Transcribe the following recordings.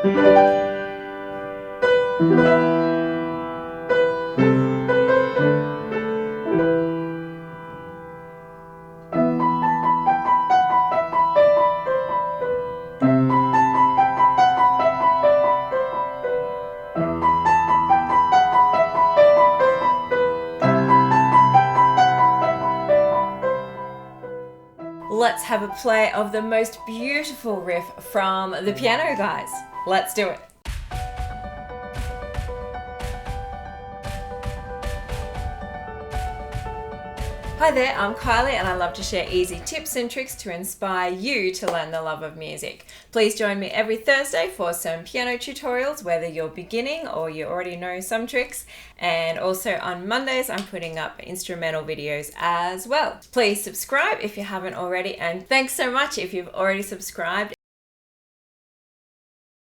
Let's have a play of the most beautiful riff from the piano guys. Let's do it. Hi there, I'm Kylie and I love to share easy tips and tricks to inspire you to learn the love of music. Please join me every Thursday for some piano tutorials, whether you're beginning or you already know some tricks. And also on Mondays, I'm putting up instrumental videos as well. Please subscribe if you haven't already, and thanks so much if you've already subscribed.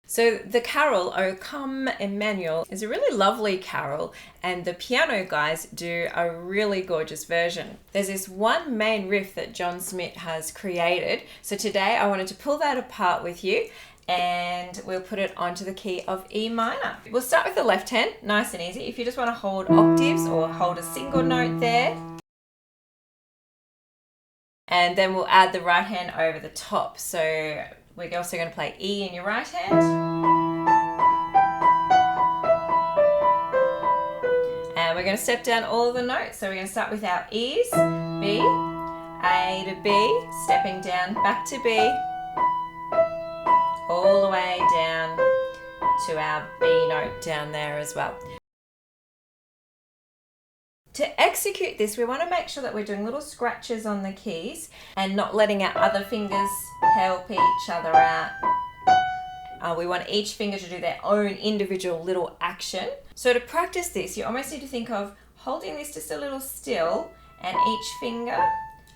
So the carol, O Come Emmanuel, is a really lovely carol, and the piano guys do a really gorgeous version. There's this one main riff that John Smith has created. So today I wanted to pull that apart with you, and we'll put it onto the key of E minor. We'll start with the left hand, nice and easy. If you just want to hold octaves or hold a single note there. And then we'll add the right hand over the top. So we're also going to play E in your right hand. And we're going to step down all of the notes. So we're going to start with our E's, B, A to B, stepping down back to B, all the way down to our B note down there as well. To execute this, we want to make sure that we're doing little scratches on the keys and not letting our other fingers help each other out. We want each finger to do their own individual little action. So to practice this, you almost need to think of holding this just a little still and each finger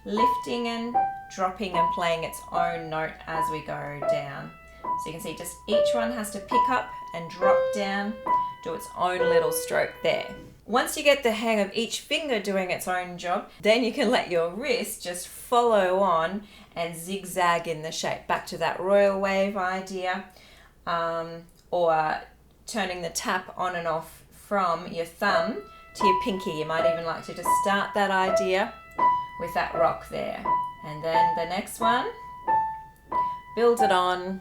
lifting and dropping and playing its own note as we go down. So you can see just each one has to pick up and drop down, do its own little stroke there. Once you get the hang of each finger doing its own job, then you can let your wrist just follow on and zigzag in the shape. Back to that royal wave idea, or turning the tap on and off from your thumb to your pinky. You might even like to just start that idea with that rock there. And then the next one, build it on,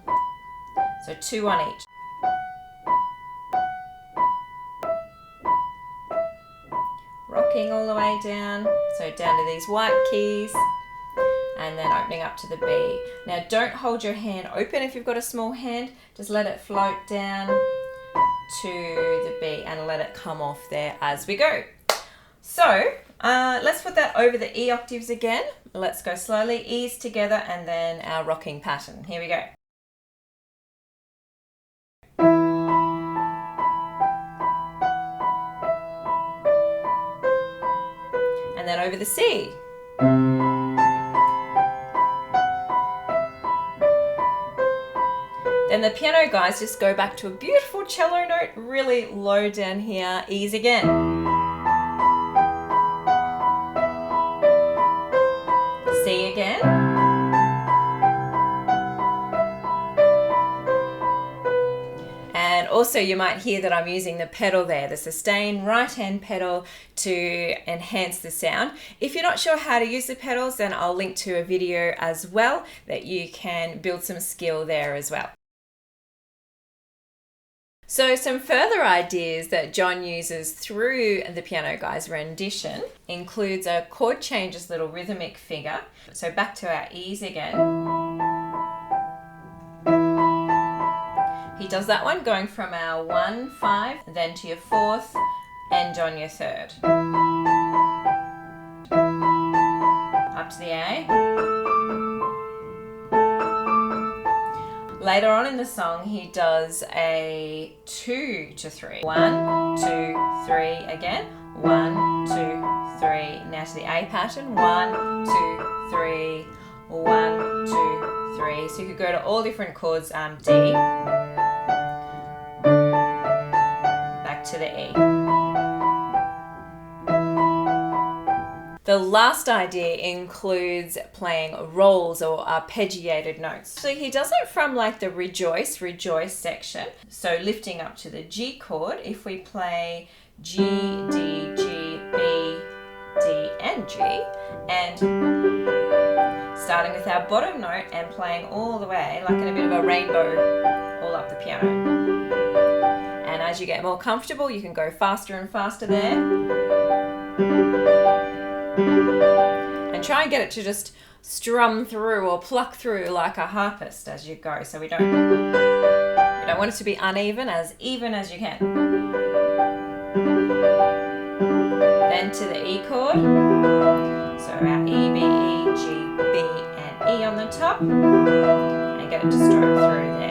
so 2 on each. Rocking all the way down, so down to these white keys, and then opening up to the B. Now don't hold your hand open if you've got a small hand, just let it float down to the B and let it come off there as we go. So let's put that over the E octaves again. Let's go slowly, E's together, and then our rocking pattern. Here we go. And then over the C. Then the piano guys just go back to a beautiful cello note, really low down here, E's again. C again. And also you might hear that I'm using the pedal there, the sustain right hand pedal, to enhance the sound. If you're not sure how to use the pedals, then I'll link to a video as well that you can build some skill there as well. So some further ideas that John uses through the piano guys rendition includes a chord changes little rhythmic figure. So back to our E's again. He does that one going from our 1, 5, then to your 4th, end on your 3rd. Up to the A. Later on in the song, he does a 2 to 3. 1, 2, 3 again. 1, 2, 3. Now to the A pattern. 1, 2, 3. 1, 2, 3. So you could go to all different chords. D. Back to the E. The last idea includes playing rolls or arpeggiated notes. So he does it from like the rejoice section. So lifting up to the G chord, if we play G, D, G, B, D, and G, and starting with our bottom note and playing all the way like in a bit of a rainbow all up the piano. And as you get more comfortable, you can go faster and faster there. And try and get it to just strum through or pluck through like a harpist as you go. So we don't want it to be uneven, as even as you can. Then to the E chord. So our E, B, E, G, B, and E on the top. And get it to stroke through there.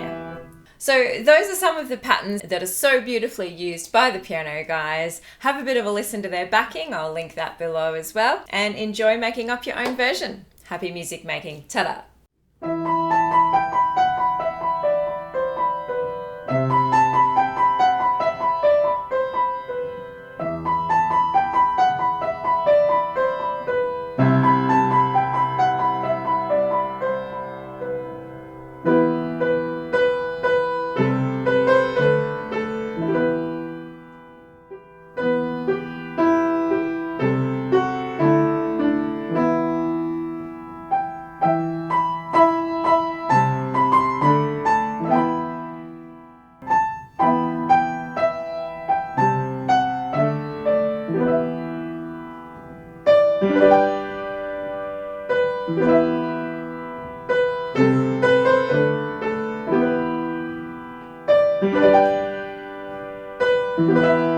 So those are some of the patterns that are so beautifully used by the piano guys. Have a bit of a listen to their backing. I'll link that below as well. And enjoy making up your own version. Happy music making. Ta-da! Thank you.